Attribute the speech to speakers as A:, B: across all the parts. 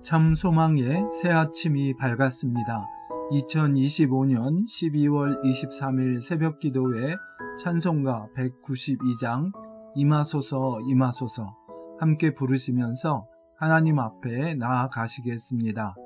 A: 참 소망의 새 아침이 밝았습니다. 2025년 12월 23일 새벽 기도회 찬송가 192장 임하소서 임하소서 함께 부르시면서 하나님 앞에 나아가시겠습니다.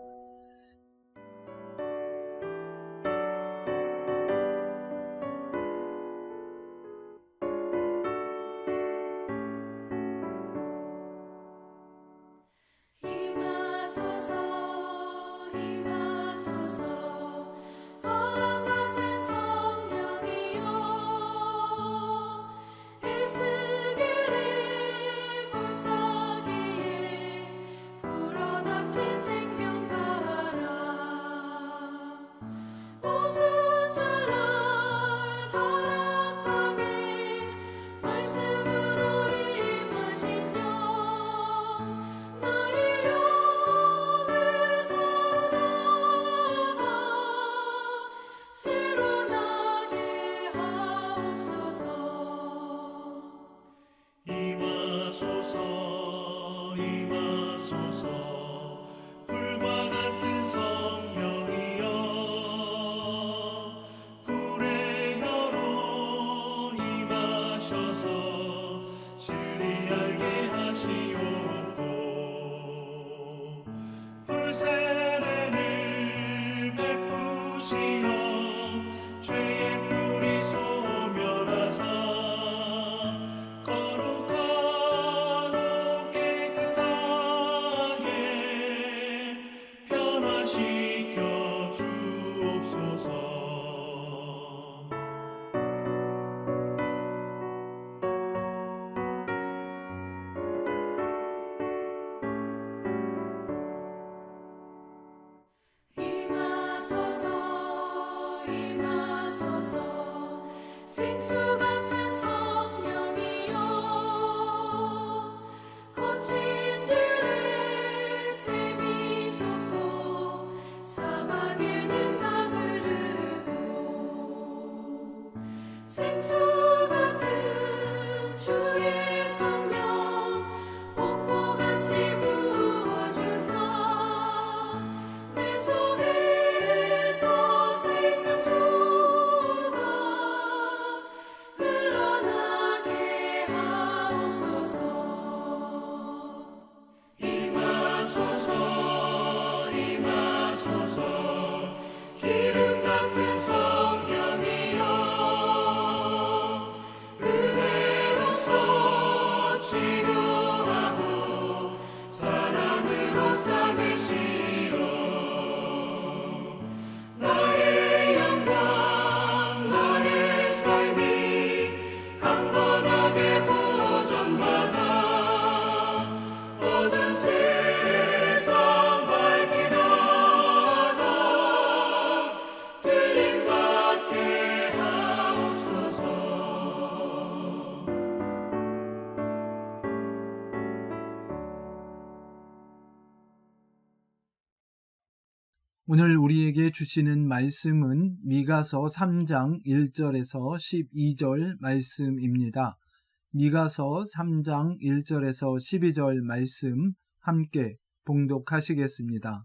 B: 생수 같은 성령이여 거친 들의 샘이 솟고 사막에는 강을 흐르고 생수 같은 주의 성령 폭포같이 부어주사 내 속에서 생명수 기름 같은 성령이여 은혜로서 치료하고 사랑으로 삼으시어 나의 영광 나의 삶이 강건하게 보존받아 모든 세상 밝히다
A: 오늘 우리에게 주시는 말씀은 미가서 3장 1절에서 12절 말씀입니다. 미가서 3장 1절에서 12절 말씀 함께 봉독하시겠습니다.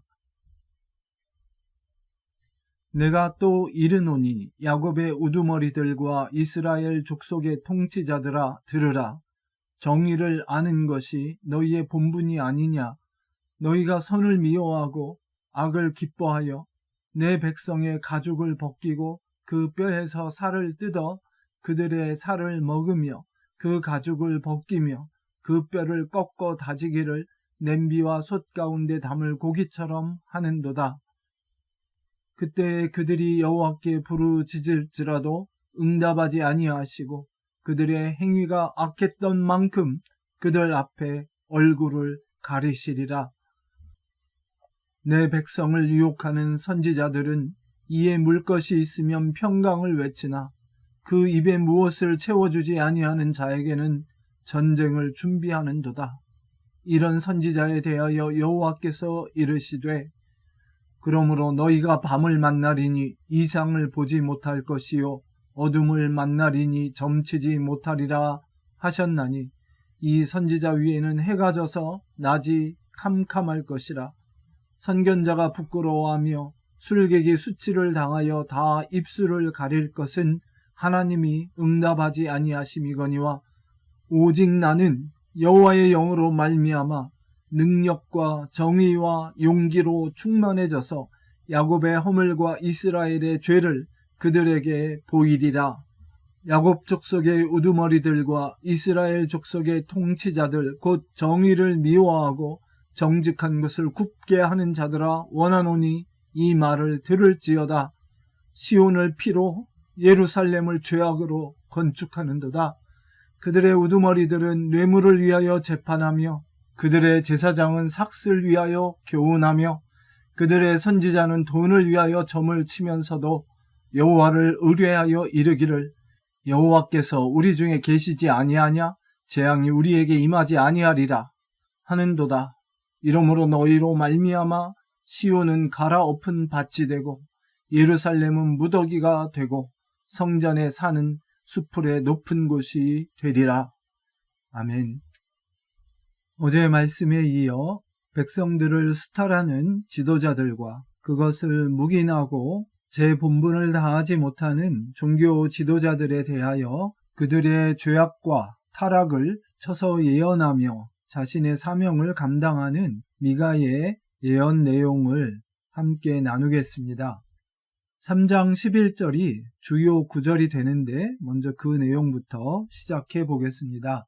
A: 내가 또 이르노니 야곱의 우두머리들과 이스라엘 족속의 통치자들아 들으라. 정의를 아는 것이 너희의 본분이 아니냐. 너희가 선을 미워하고 악을 기뻐하여 내 백성의 가죽을 벗기고 그 뼈에서 살을 뜯어 그들의 살을 먹으며 그 가죽을 벗기며 그 뼈를 꺾어 다지기를 냄비와 솥 가운데 담을 고기처럼 하는도다. 그때 그들이 여호와께 부르짖을지라도 응답하지 아니하시고 그들의 행위가 악했던 만큼 그들 앞에 얼굴을 가리시리라. 내 백성을 유혹하는 선지자들은 이에 물 것이 있으면 평강을 외치나 그 입에 무엇을 채워주지 아니하는 자에게는 전쟁을 준비하는도다. 이런 선지자에 대하여 여호와께서 이르시되 그러므로 너희가 밤을 만나리니 이상을 보지 못할 것이요 어둠을 만나리니 점치지 못하리라 하셨나니 이 선지자 위에는 해가 져서 낮이 캄캄할 것이라. 선견자가 부끄러워하며 술객이 수치를 당하여 다 입술을 가릴 것은 하나님이 응답하지 아니하심이거니와 오직 나는 여호와의 영으로 말미암아 능력과 정의와 용기로 충만해져서 야곱의 허물과 이스라엘의 죄를 그들에게 보이리라. 야곱 족속의 우두머리들과 이스라엘 족속의 통치자들 곧 정의를 미워하고 정직한 것을 굽게 하는 자들아 원하노니 이 말을 들을지어다. 시온을 피로 예루살렘을 죄악으로 건축하는도다. 그들의 우두머리들은 뇌물을 위하여 재판하며 그들의 제사장은 삭슬 위하여 교훈하며 그들의 선지자는 돈을 위하여 점을 치면서도 여호와를 의뢰하여 이르기를 여호와께서 우리 중에 계시지 아니하냐? 재앙이 우리에게 임하지 아니하리라 하는도다. 이러므로 너희로 말미암아 시온은 갈아엎은 밭이 되고 예루살렘은 무더기가 되고 성전에 사는 수풀의 높은 곳이 되리라. 아멘. 어제 말씀에 이어 백성들을 수탈하는 지도자들과 그것을 묵인하고 제 본분을 다하지 못하는 종교 지도자들에 대하여 그들의 죄악과 타락을 쳐서 예언하며 자신의 사명을 감당하는 미가의 예언 내용을 함께 나누겠습니다. 3장 11절이 주요 구절이 되는데 먼저 그 내용부터 시작해 보겠습니다.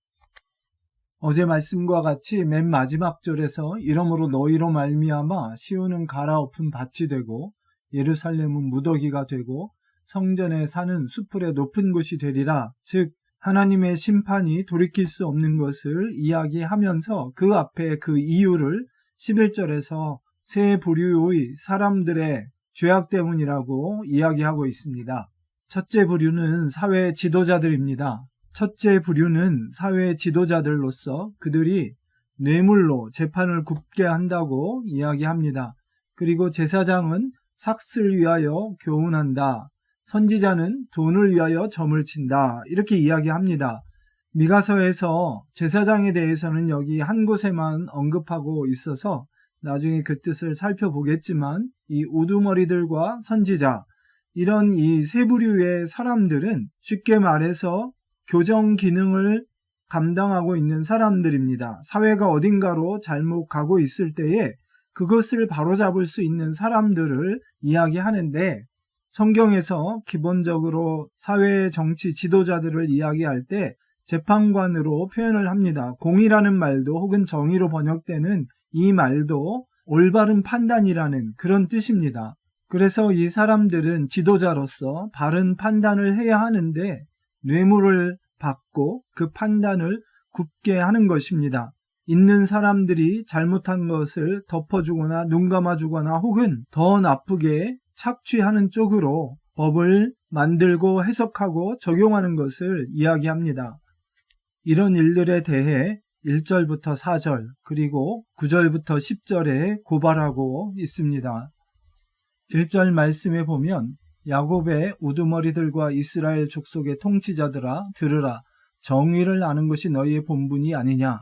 A: 어제 말씀과 같이 맨 마지막 절에서 이러므로 너희로 말미암아 시온은 갈아엎은 밭이 되고 예루살렘은 무더기가 되고 성전에 사는 수풀의 높은 곳이 되리라. 즉 하나님의 심판이 돌이킬 수 없는 것을 이야기하면서 그 앞에 그 이유를 11절에서 세 부류의 사람들의 죄악 때문이라고 이야기하고 있습니다. 첫째 부류는 사회 지도자들입니다. 첫째 부류는 사회 지도자들로서 그들이 뇌물로 재판을 굽게 한다고 이야기합니다. 그리고 제사장은 삭슬 위하여 교훈한다. 선지자는 돈을 위하여 점을 친다. 이렇게 이야기합니다. 미가서에서 제사장에 대해서는 여기 한 곳에만 언급하고 있어서 나중에 그 뜻을 살펴보겠지만 이 우두머리들과 선지자 이런 이 세 부류의 사람들은 쉽게 말해서 교정 기능을 감당하고 있는 사람들입니다. 사회가 어딘가로 잘못 가고 있을 때에 그것을 바로잡을 수 있는 사람들을 이야기하는데 성경에서 기본적으로 사회 정치 지도자들을 이야기할 때 재판관으로 표현을 합니다. 공의라는 말도 혹은 정의로 번역되는 이 말도 올바른 판단이라는 그런 뜻입니다. 그래서 이 사람들은 지도자로서 바른 판단을 해야 하는데 뇌물을 받고 그 판단을 굽게 하는 것입니다. 있는 사람들이 잘못한 것을 덮어주거나 눈 감아주거나 혹은 더 나쁘게 착취하는 쪽으로 법을 만들고 해석하고 적용하는 것을 이야기합니다. 이런 일들에 대해 1절부터 4절 그리고 9절부터 10절에 고발하고 있습니다. 1절 말씀에 보면 야곱의 우두머리들과 이스라엘 족속의 통치자들아 들으라. 정의를 아는 것이 너희의 본분이 아니냐.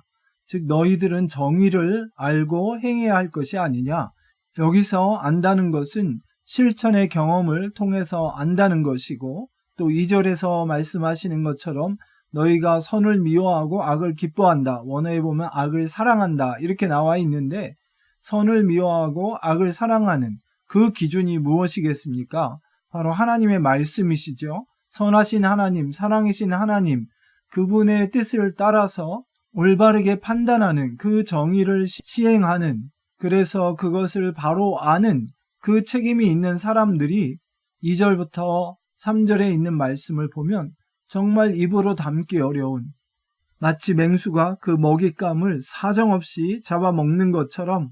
A: 즉 너희들은 정의를 알고 행해야 할 것이 아니냐. 여기서 안다는 것은 실천의 경험을 통해서 안다는 것이고 또 2절에서 말씀하시는 것처럼 너희가 선을 미워하고 악을 기뻐한다. 원어에 보면 악을 사랑한다. 이렇게 나와 있는데 선을 미워하고 악을 사랑하는 그 기준이 무엇이겠습니까? 바로 하나님의 말씀이시죠. 선하신 하나님, 사랑이신 하나님, 그분의 뜻을 따라서 올바르게 판단하는 그 정의를 시행하는 그래서 그것을 바로 아는 그 책임이 있는 사람들이 2절부터 3절에 있는 말씀을 보면 정말 입으로 담기 어려운 마치 맹수가 그 먹잇감을 사정없이 잡아먹는 것처럼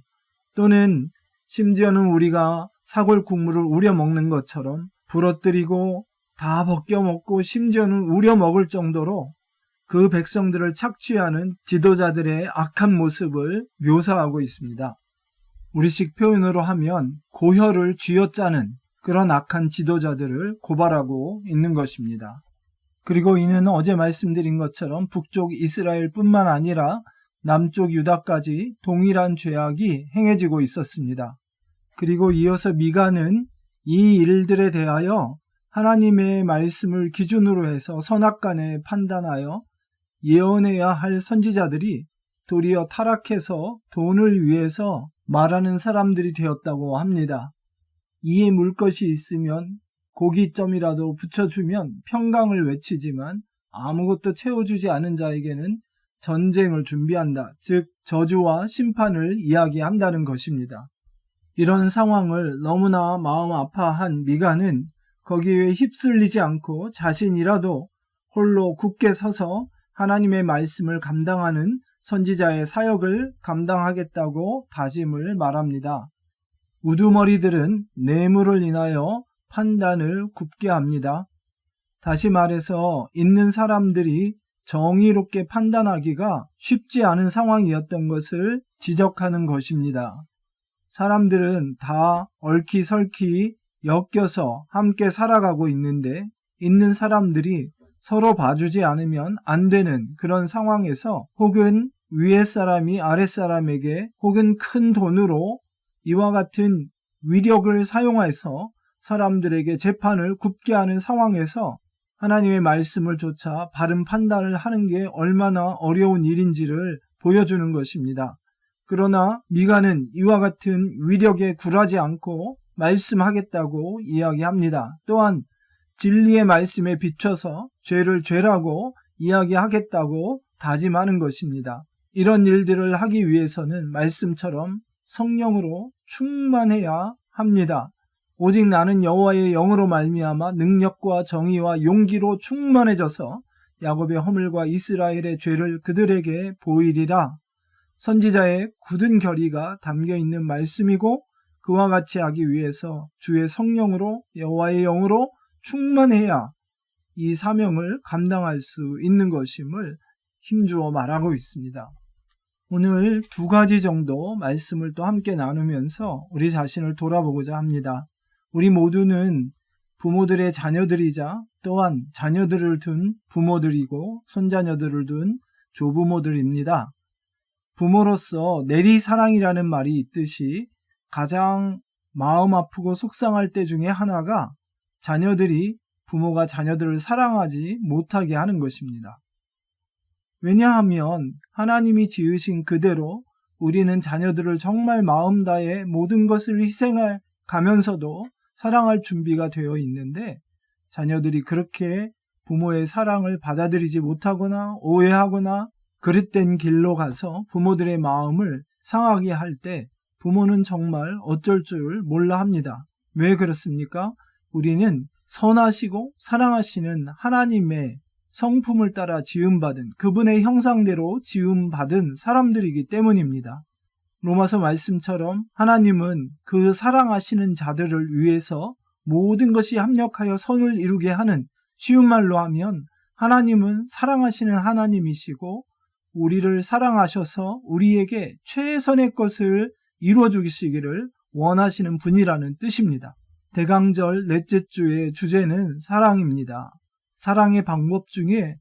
A: 또는 심지어는 우리가 사골 국물을 우려 먹는 것처럼 부러뜨리고 다 벗겨 먹고 심지어는 우려 먹을 정도로 그 백성들을 착취하는 지도자들의 악한 모습을 묘사하고 있습니다. 우리식 표현으로 하면 고혈을 쥐어짜는 그런 악한 지도자들을 고발하고 있는 것입니다. 그리고 이는 어제 말씀드린 것처럼 북쪽 이스라엘뿐만 아니라 남쪽 유다까지 동일한 죄악이 행해지고 있었습니다. 그리고 이어서 미가는 이 일들에 대하여 하나님의 말씀을 기준으로 해서 선악간에 판단하여 예언해야 할 선지자들이 도리어 타락해서 돈을 위해서 말하는 사람들이 되었다고 합니다. 이에 물 것이 있으면 고기점이라도 붙여주면 평강을 외치지만 아무것도 채워주지 않은 자에게는 전쟁을 준비한다. 즉 저주와 심판을 이야기한다는 것입니다. 이런 상황을 너무나 마음 아파한 미가는 거기에 휩쓸리지 않고 자신이라도 홀로 굳게 서서 하나님의 말씀을 감당하는 선지자의 사역을 감당하겠다고 다짐을 말합니다. 우두머리들은 뇌물을 인하여 판단을 굽게 합니다. 다시 말해서 있는 사람들이 정의롭게 판단하기가 쉽지 않은 상황이었던 것을 지적하는 것입니다. 사람들은 다 얽히설키 엮여서 함께 살아가고 있는데 있는 사람들이 서로 봐주지 않으면 안 되는 그런 상황에서 혹은 위에 사람이 아랫 사람에게 혹은 큰 돈으로 이와 같은 위력을 사용해서 사람들에게 재판을 굽게 하는 상황에서 하나님의 말씀을 조차 바른 판단을 하는 게 얼마나 어려운 일인지를 보여주는 것입니다. 그러나 미가는 이와 같은 위력에 굴하지 않고 말씀하겠다고 이야기합니다. 또한 진리의 말씀에 비춰서 죄를 죄라고 이야기하겠다고 다짐하는 것입니다. 이런 일들을 하기 위해서는 말씀처럼 성령으로 충만해야 합니다. 오직 나는 여호와의 영으로 말미암아 능력과 정의와 용기로 충만해져서 야곱의 허물과 이스라엘의 죄를 그들에게 보이리라. 선지자의 굳은 결의가 담겨있는 말씀이고 그와 같이 하기 위해서 주의 성령으로 여호와의 영으로 충만해야 이 사명을 감당할 수 있는 것임을 힘주어 말하고 있습니다. 오늘 두 가지 정도 말씀을 또 함께 나누면서 우리 자신을 돌아보고자 합니다. 우리 모두는 부모들의 자녀들이자 또한 자녀들을 둔 부모들이고 손자녀들을 둔 조부모들입니다. 부모로서 내리사랑이라는 말이 있듯이 가장 마음 아프고 속상할 때 중에 하나가 자녀들이 부모가 자녀들을 사랑하지 못하게 하는 것입니다. 왜냐하면 하나님이 지으신 그대로 우리는 자녀들을 정말 마음 다해 모든 것을 희생해 가면서도 사랑할 준비가 되어 있는데 자녀들이 그렇게 부모의 사랑을 받아들이지 못하거나 오해하거나 그릇된 길로 가서 부모들의 마음을 상하게 할 때 부모는 정말 어쩔 줄 몰라 합니다. 왜 그렇습니까? 우리는 선하시고 사랑하시는 하나님의 성품을 따라 지음받은 그분의 형상대로 지음받은 사람들이기 때문입니다. 로마서 말씀처럼 하나님은 그 사랑하시는 자들을 위해서 모든 것이 합력하여 선을 이루게 하는, 쉬운 말로 하면 하나님은 사랑하시는 하나님이시고 우리를 사랑하셔서 우리에게 최선의 것을 이루어 주시기를 원하시는 분이라는 뜻입니다. 대강절 넷째 주의 주제는 사랑입니다. 사랑의 방법 중에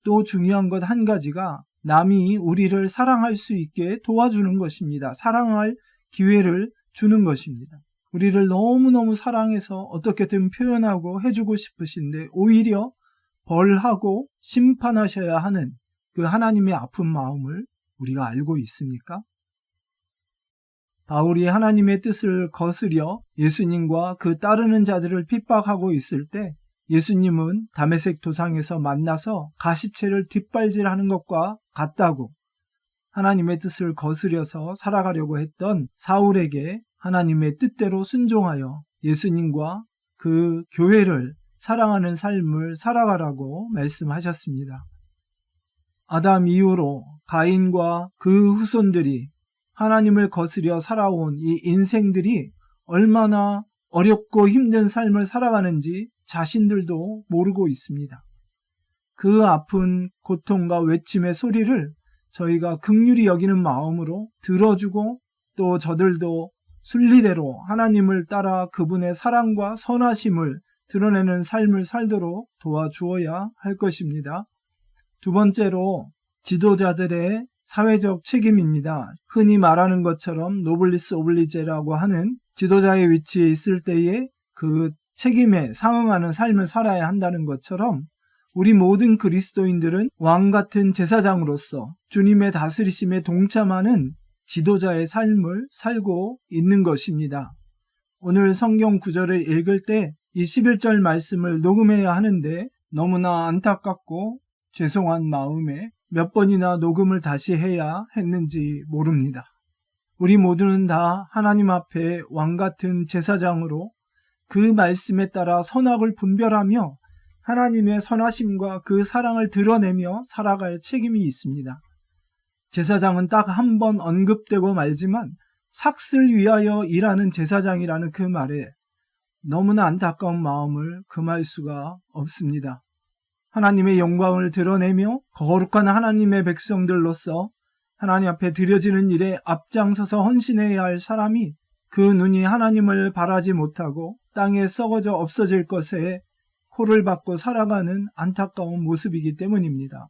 A: 또 중요한 것 한 가지가 남이 우리를 사랑할 수 있게 도와주는 것입니다. 사랑할 기회를 주는 것입니다. 우리를 너무너무 사랑해서 어떻게든 표현하고 해주고 싶으신데 오히려 벌하고 심판하셔야 하는 그 하나님의 아픈 마음을 우리가 알고 있습니까? 바울이 하나님의 뜻을 거스려 예수님과 그 따르는 자들을 핍박하고 있을 때 예수님은 다메섹 도상에서 만나서 가시체를 뒷발질하는 것과 같다고 하나님의 뜻을 거스려서 살아가려고 했던 사울에게 하나님의 뜻대로 순종하여 예수님과 그 교회를 사랑하는 삶을 살아가라고 말씀하셨습니다. 아담 이후로 가인과 그 후손들이 하나님을 거스려 살아온 이 인생들이 얼마나 어렵고 힘든 삶을 살아가는지 자신들도 모르고 있습니다. 그 아픈 고통과 외침의 소리를 저희가 긍휼히 여기는 마음으로 들어주고 또 저들도 순리대로 하나님을 따라 그분의 사랑과 선하심을 드러내는 삶을 살도록 도와주어야 할 것입니다. 두 번째로 지도자들의 사회적 책임입니다. 흔히 말하는 것처럼 노블리스 오블리제라고 하는 지도자의 위치에 있을 때에 그 책임에 상응하는 삶을 살아야 한다는 것처럼 우리 모든 그리스도인들은 왕 같은 제사장으로서 주님의 다스리심에 동참하는 지도자의 삶을 살고 있는 것입니다. 오늘 성경 구절을 읽을 때 이 11절 말씀을 녹음해야 하는데 너무나 안타깝고 죄송한 마음에 몇 번이나 녹음을 다시 해야 했는지 모릅니다. 우리 모두는 다 하나님 앞에 왕 같은 제사장으로 그 말씀에 따라 선악을 분별하며 하나님의 선하심과 그 사랑을 드러내며 살아갈 책임이 있습니다. 제사장은 딱 한 번 언급되고 말지만 삭슬 위하여 일하는 제사장이라는 그 말에 너무나 안타까운 마음을 금할 수가 없습니다. 하나님의 영광을 드러내며 거룩한 하나님의 백성들로서 하나님 앞에 드려지는 일에 앞장서서 헌신해야 할 사람이 그 눈이 하나님을 바라지 못하고 땅에 썩어져 없어질 것에 코를 박고 살아가는 안타까운 모습이기 때문입니다.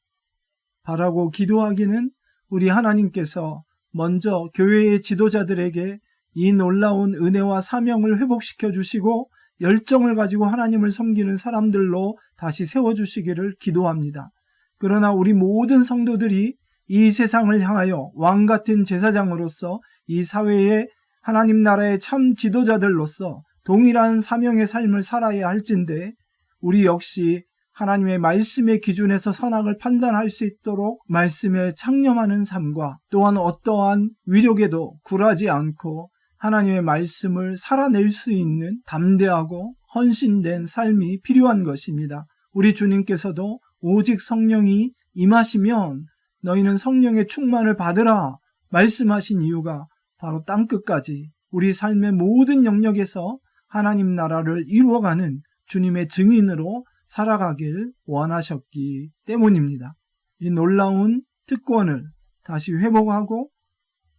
A: 바라고 기도하기는 우리 하나님께서 먼저 교회의 지도자들에게 이 놀라운 은혜와 사명을 회복시켜 주시고 열정을 가지고 하나님을 섬기는 사람들로 다시 세워주시기를 기도합니다. 그러나 우리 모든 성도들이 이 세상을 향하여 왕 같은 제사장으로서 이 사회의 하나님 나라의 참 지도자들로서 동일한 사명의 삶을 살아야 할진데 우리 역시 하나님의 말씀의 기준에서 선악을 판단할 수 있도록 말씀에 창념하는 삶과 또한 어떠한 위력에도 굴하지 않고 하나님의 말씀을 살아낼 수 있는 담대하고 헌신된 삶이 필요한 것입니다. 우리 주님께서도 오직 성령이 임하시면 너희는 성령의 충만을 받으라 말씀하신 이유가 바로 땅끝까지 우리 삶의 모든 영역에서 하나님 나라를 이루어가는 주님의 증인으로 살아가길 원하셨기 때문입니다. 이 놀라운 특권을 다시 회복하고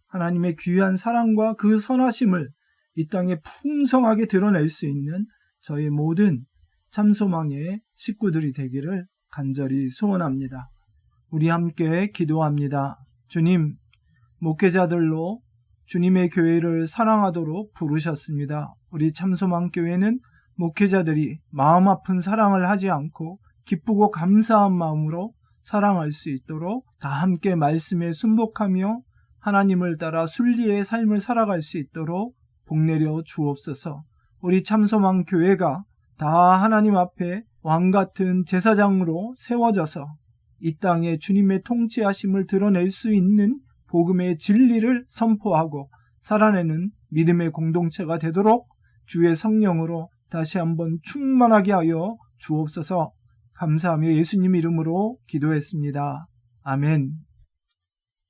A: 하나님의 귀한 사랑과 그 선하심을 이 땅에 풍성하게 드러낼 수 있는 저희 모든 참소망의 식구들이 되기를 간절히 소원합니다. 우리 함께 기도합니다. 주님, 목회자들로 주님의 교회를 사랑하도록 부르셨습니다. 우리 참소망 교회는 목회자들이 마음 아픈 사랑을 하지 않고 기쁘고 감사한 마음으로 사랑할 수 있도록 다 함께 말씀에 순복하며 하나님을 따라 순리의 삶을 살아갈 수 있도록 복내려 주옵소서. 우리 참소망 교회가 다 하나님 앞에 왕 같은 제사장으로 세워져서 이 땅에 주님의 통치하심을 드러낼 수 있는 복음의 진리를 선포하고 살아내는 믿음의 공동체가 되도록 주의 성령으로 다시 한번 충만하게 하여 주옵소서. 감사하며 예수님 이름으로 기도했습니다. 아멘.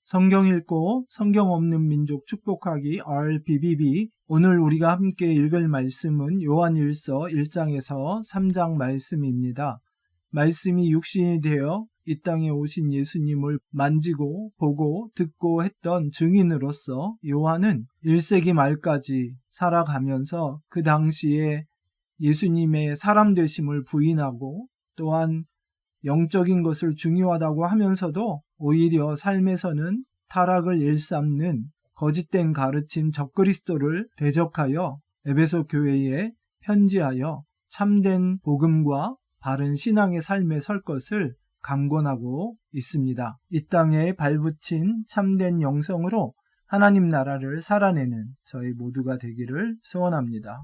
A: 성경 읽고 성경 없는 민족 축복하기 RBBB. 오늘 우리가 함께 읽을 말씀은 요한일서 1장에서 3장 말씀입니다. 말씀이 육신이 되어 이 땅에 오신 예수님을 만지고 보고 듣고 했던 증인으로서 요한은 1세기 말까지 살아가면서 그 당시에 예수님의 사람 되심을 부인하고 또한 영적인 것을 중요하다고 하면서도 오히려 삶에서는 타락을 일삼는 거짓된 가르침 적그리스도를 대적하여 에베소 교회에 편지하여 참된 복음과 바른 신앙의 삶에 설 것을 강권하고 있습니다. 이 땅에 발붙인 참된 영성으로 하나님 나라를 살아내는 저희 모두가 되기를 소원합니다.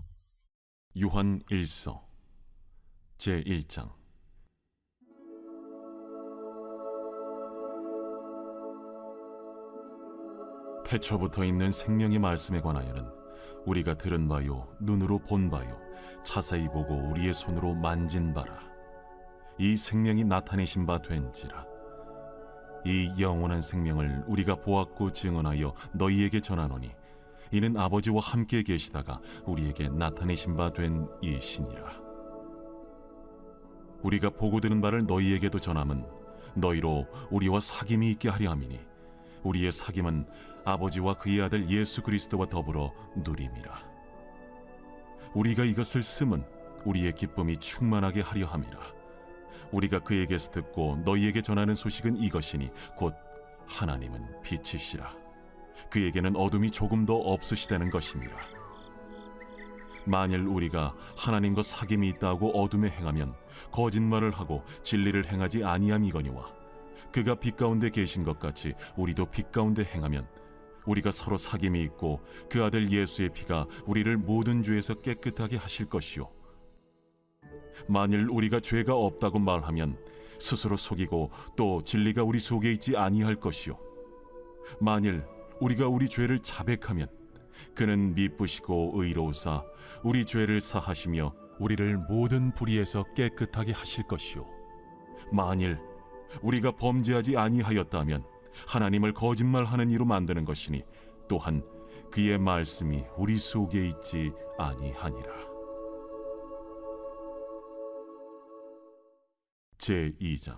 C: 요한 1서 제1장. 태초부터 있는 생명의 말씀에 관하여는 우리가 들은 바요 눈으로 본 바요 자세히 보고 우리의 손으로 만진 바라. 이 생명이 나타내신 바 된지라. 이 영원한 생명을 우리가 보았고 증언하여 너희에게 전하노니 이는 아버지와 함께 계시다가 우리에게 나타내신 바 된 이시니라. 우리가 보고 들은 바를 너희에게도 전함은 너희로 우리와 사귐이 있게 하려 함이니 우리의 사귐은 아버지와 그의 아들 예수 그리스도와 더불어 누림이라. 우리가 이것을 쓰면 우리의 기쁨이 충만하게 하려 함이라. 우리가 그에게서 듣고 너희에게 전하는 소식은 이것이니 곧 하나님은 빛이시라. 그에게는 어둠이 조금도 없으시다는 것이니라. 만일 우리가 하나님과 사귐이 있다고 어둠에 행하면 거짓말을 하고 진리를 행하지 아니함이거니와 그가 빛 가운데 계신 것 같이 우리도 빛 가운데 행하면 우리가 서로 사귐이 있고 그 아들 예수의 피가 우리를 모든 죄에서 깨끗하게 하실 것이요 만일 우리가 죄가 없다고 말하면 스스로 속이고 또 진리가 우리 속에 있지 아니할 것이요 만일 우리가 우리 죄를 자백하면 그는 미쁘시고 의로우사 우리 죄를 사하시며 우리를 모든 불의에서 깨끗하게 하실 것이요 만일 우리가 범죄하지 아니하였다면 하나님을 거짓말하는 이로 만드는 것이니 또한 그의 말씀이 우리 속에 있지 아니하니라. 제2장.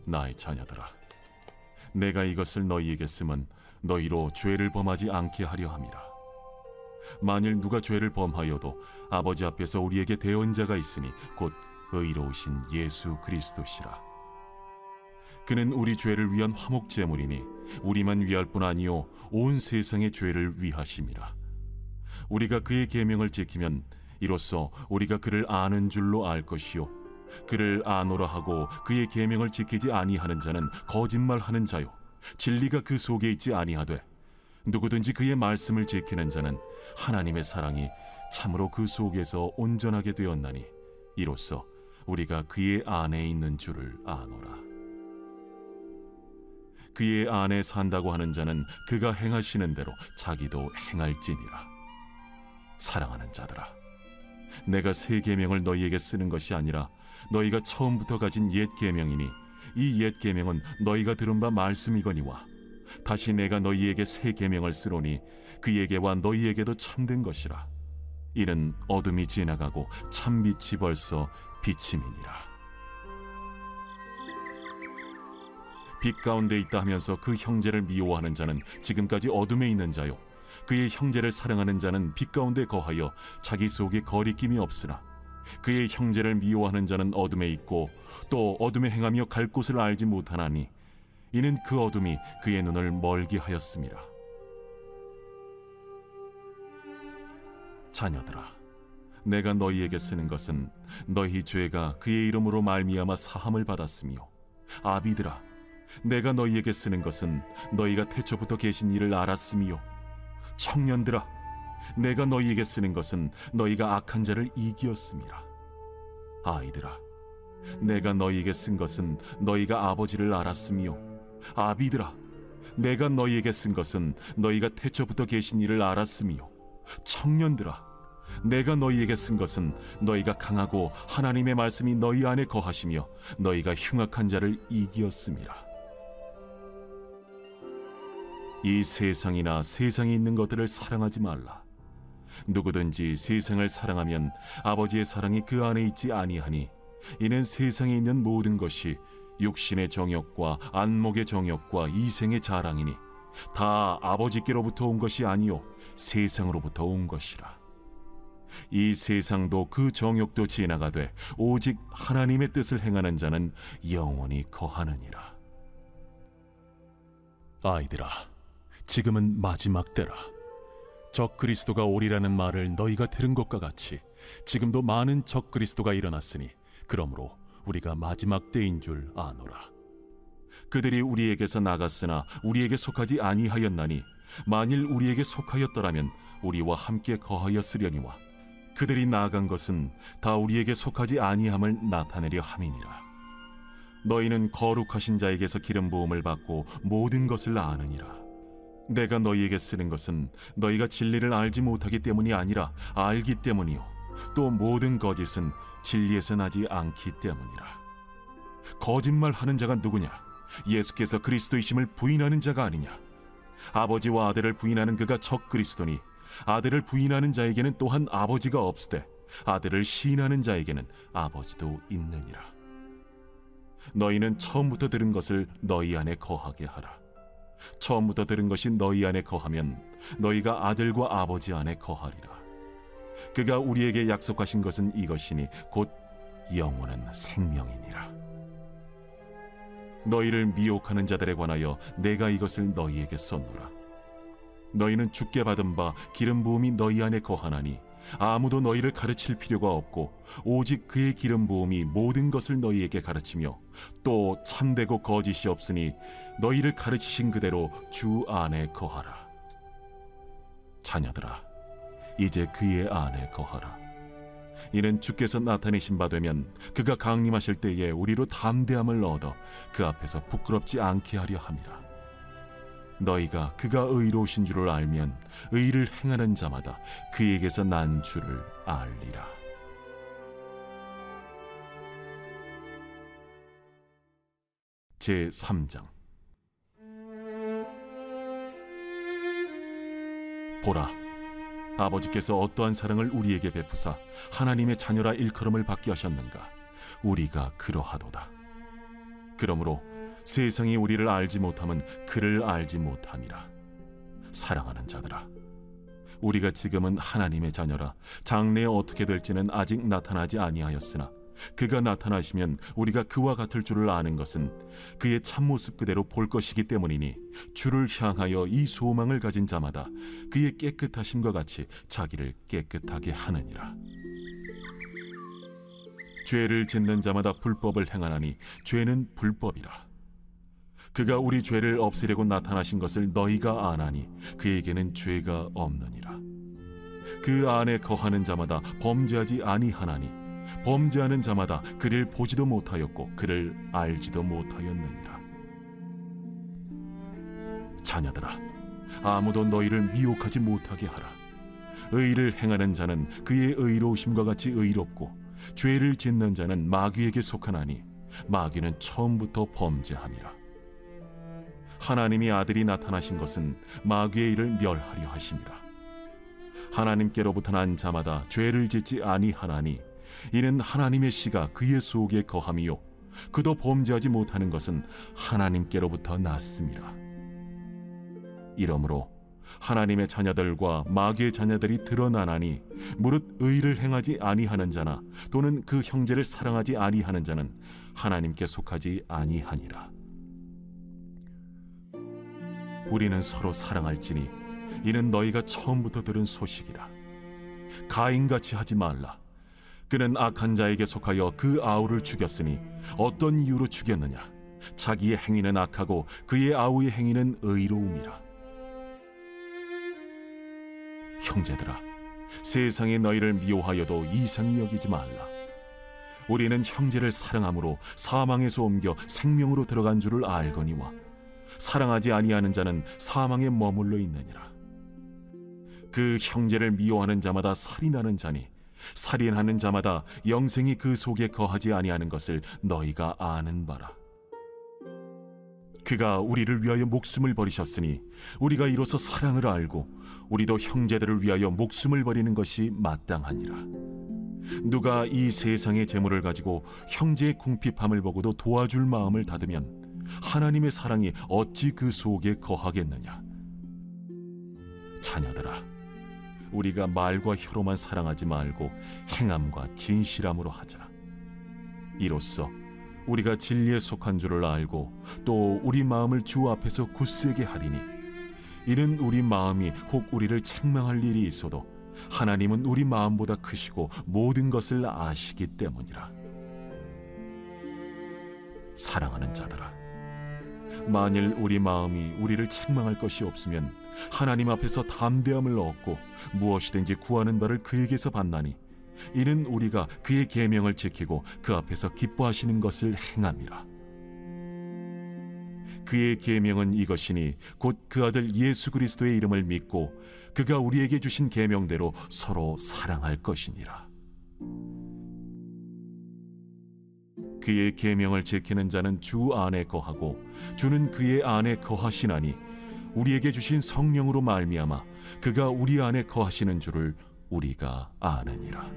C: 나의 자녀들아, 내가 이것을 너희에게 쓰면 너희로 죄를 범하지 않게 하려 함이라. 만일 누가 죄를 범하여도 아버지 앞에서 우리에게 대언자가 있으니 곧 의로우신 예수 그리스도시라. 그는 우리 죄를 위한 화목 제물이니 우리만 위할 뿐 아니요 온 세상의 죄를 위하심이라. 우리가 그의 계명을 지키면 이로써 우리가 그를 아는 줄로 알 것이요 그를 아노라 하고 그의 계명을 지키지 아니하는 자는 거짓말하는 자요 진리가 그 속에 있지 아니하되 누구든지 그의 말씀을 지키는 자는 하나님의 사랑이 참으로 그 속에서 온전하게 되었나니 이로써 우리가 그의 안에 있는 줄을 아노라. 그의 안에 산다고 하는 자는 그가 행하시는 대로 자기도 행할지니라. 사랑하는 자들아, 내가 새 계명을 너희에게 쓰는 것이 아니라 너희가 처음부터 가진 옛 계명이니 이 옛 계명은 너희가 들은 바 말씀이거니와 다시 내가 너희에게 새 계명을 쓰노니 그에게와 너희에게도 참된 것이라. 이는 어둠이 지나가고 참빛이 벌써 비침이니라. 빛 가운데 있다 하면서 그 형제를 미워하는 자는 지금까지 어둠에 있는 자요 그의 형제를 사랑하는 자는 빛 가운데 거하여 자기 속에 거리낌이 없으나 그의 형제를 미워하는 자는 어둠에 있고 또 어둠에 행하며 갈 곳을 알지 못하나니 이는 그 어둠이 그의 눈을 멀게 하였음이라. 자녀들아, 내가 너희에게 쓰는 것은 너희 죄가 그의 이름으로 말미암아 사함을 받았으며 아비들아, 내가 너희에게 쓰는 것은 너희가 태초부터 계신 이를 알았으며 청년들아, 내가 너희에게 쓰는 것은 너희가 악한 자를 이기었음이라. 아이들아, 내가 너희에게 쓴 것은 너희가 아버지를 알았으며 아비들아, 내가 너희에게 쓴 것은 너희가 태초부터 계신 이를 알았으며 청년들아, 내가 너희에게 쓴 것은 너희가 강하고 하나님의 말씀이 너희 안에 거하시며 너희가 흉악한 자를 이기었음이라. 이 세상이나 세상에 있는 것들을 사랑하지 말라. 누구든지 세상을 사랑하면 아버지의 사랑이 그 안에 있지 아니하니 이는 세상에 있는 모든 것이 육신의 정욕과 안목의 정욕과 이생의 자랑이니 다 아버지께로부터 온 것이 아니요 세상으로부터 온 것이라. 이 세상도 그 정욕도 지나가되 오직 하나님의 뜻을 행하는 자는 영원히 거하느니라. 아이들아, 지금은 마지막 때라. 적 그리스도가 오리라는 말을 너희가 들은 것과 같이 지금도 많은 적 그리스도가 일어났으니 그러므로 우리가 마지막 때인 줄 아노라. 그들이 우리에게서 나갔으나 우리에게 속하지 아니하였나니 만일 우리에게 속하였더라면 우리와 함께 거하였으려니와 그들이 나아간 것은 다 우리에게 속하지 아니함을 나타내려 함이니라. 너희는 거룩하신 자에게서 기름 부음을 받고 모든 것을 아느니라. 내가 너희에게 쓰는 것은 너희가 진리를 알지 못하기 때문이 아니라 알기 때문이요 또 모든 거짓은 진리에서 나지 않기 때문이라. 거짓말하는 자가 누구냐? 예수께서 그리스도이심을 부인하는 자가 아니냐? 아버지와 아들을 부인하는 그가 적 그리스도니 아들을 부인하는 자에게는 또한 아버지가 없으되 아들을 시인하는 자에게는 아버지도 있느니라. 너희는 처음부터 들은 것을 너희 안에 거하게 하라. 처음부터 들은 것이 너희 안에 거하면 너희가 아들과 아버지 안에 거하리라. 그가 우리에게 약속하신 것은 이것이니 곧 영원한 생명이니라. 너희를 미혹하는 자들에 관하여 내가 이것을 너희에게 썼노라. 너희는 주께 받은 바 기름 부음이 너희 안에 거하나니 아무도 너희를 가르칠 필요가 없고 오직 그의 기름 부음이 모든 것을 너희에게 가르치며 또 참되고 거짓이 없으니 너희를 가르치신 그대로 주 안에 거하라. 자녀들아, 이제 그의 안에 거하라. 이는 주께서 나타내신 바 되면 그가 강림하실 때에 우리로 담대함을 얻어 그 앞에서 부끄럽지 않게 하려 함이라. 너희가 그가 의로우신 줄을 알면 의를 행하는 자마다 그에게서 난 줄을 알리라. 제 3장. 보라, 아버지께서 어떠한 사랑을 우리에게 베푸사 하나님의 자녀라 일컬음을 받게 하셨는가. 우리가 그러하도다. 그러므로 세상이 우리를 알지 못함은 그를 알지 못함이라. 사랑하는 자들아, 우리가 지금은 하나님의 자녀라 장래에 어떻게 될지는 아직 나타나지 아니하였으나 그가 나타나시면 우리가 그와 같을 줄을 아는 것은 그의 참모습 그대로 볼 것이기 때문이니 주를 향하여 이 소망을 가진 자마다 그의 깨끗하심과 같이 자기를 깨끗하게 하느니라. 죄를 짓는 자마다 불법을 행하나니 죄는 불법이라. 그가 우리 죄를 없애려고 나타나신 것을 너희가 아나니 그에게는 죄가 없느니라. 그 안에 거하는 자마다 범죄하지 아니하나니 범죄하는 자마다 그를 보지도 못하였고 그를 알지도 못하였느니라. 자녀들아, 아무도 너희를 미혹하지 못하게 하라. 의를 행하는 자는 그의 의로우심과 같이 의롭고 죄를 짓는 자는 마귀에게 속하나니 마귀는 처음부터 범죄함이라. 하나님이 아들이 나타나신 것은 마귀의 일을 멸하려 하심이라. 하나님께로부터 난 자마다 죄를 짓지 아니하나니 이는 하나님의 씨가 그의 속에 거함이요 그도 범죄하지 못하는 것은 하나님께로부터 났음이라. 이러므로 하나님의 자녀들과 마귀의 자녀들이 드러나나니 무릇 의를 행하지 아니하는 자나 또는 그 형제를 사랑하지 아니하는 자는 하나님께 속하지 아니하니라. 우리는 서로 사랑할지니 이는 너희가 처음부터 들은 소식이라. 가인같이 하지 말라. 그는 악한 자에게 속하여 그 아우를 죽였으니 어떤 이유로 죽였느냐? 자기의 행위는 악하고 그의 아우의 행위는 의로움이라. 형제들아, 세상이 너희를 미워하여도 이상히 여기지 말라. 우리는 형제를 사랑함으로 사망에서 옮겨 생명으로 들어간 줄을 알거니와 사랑하지 아니하는 자는 사망에 머물러 있느니라. 그 형제를 미워하는 자마다 살인하는 자니 살인하는 자마다 영생이 그 속에 거하지 아니하는 것을 너희가 아는 바라. 그가 우리를 위하여 목숨을 버리셨으니 우리가 이로써 사랑을 알고 우리도 형제들을 위하여 목숨을 버리는 것이 마땅하니라. 누가 이 세상의 재물을 가지고 형제의 궁핍함을 보고도 도와줄 마음을 닫으면 하나님의 사랑이 어찌 그 속에 거하겠느냐. 자녀들아, 우리가 말과 혀로만 사랑하지 말고 행함과 진실함으로 하자. 이로써 우리가 진리에 속한 줄을 알고 또 우리 마음을 주 앞에서 굳세게 하리니 이는 우리 마음이 혹 우리를 책망할 일이 있어도 하나님은 우리 마음보다 크시고 모든 것을 아시기 때문이라. 사랑하는 자들아, 만일 우리 마음이 우리를 책망할 것이 없으면 하나님 앞에서 담대함을 얻고 무엇이든지 구하는 바를 그에게서 받나니 이는 우리가 그의 계명을 지키고 그 앞에서 기뻐하시는 것을 행함이라. 그의 계명은 이것이니 곧 그 아들 예수 그리스도의 이름을 믿고 그가 우리에게 주신 계명대로 서로 사랑할 것이니라. 그의 계명을 지키는 자는 주 안에 거하고 주는 그의 안에 거하시나니 우리에게 주신 성령으로 말미암아 그가 우리 안에 거하시는 줄을 우리가 아느니라.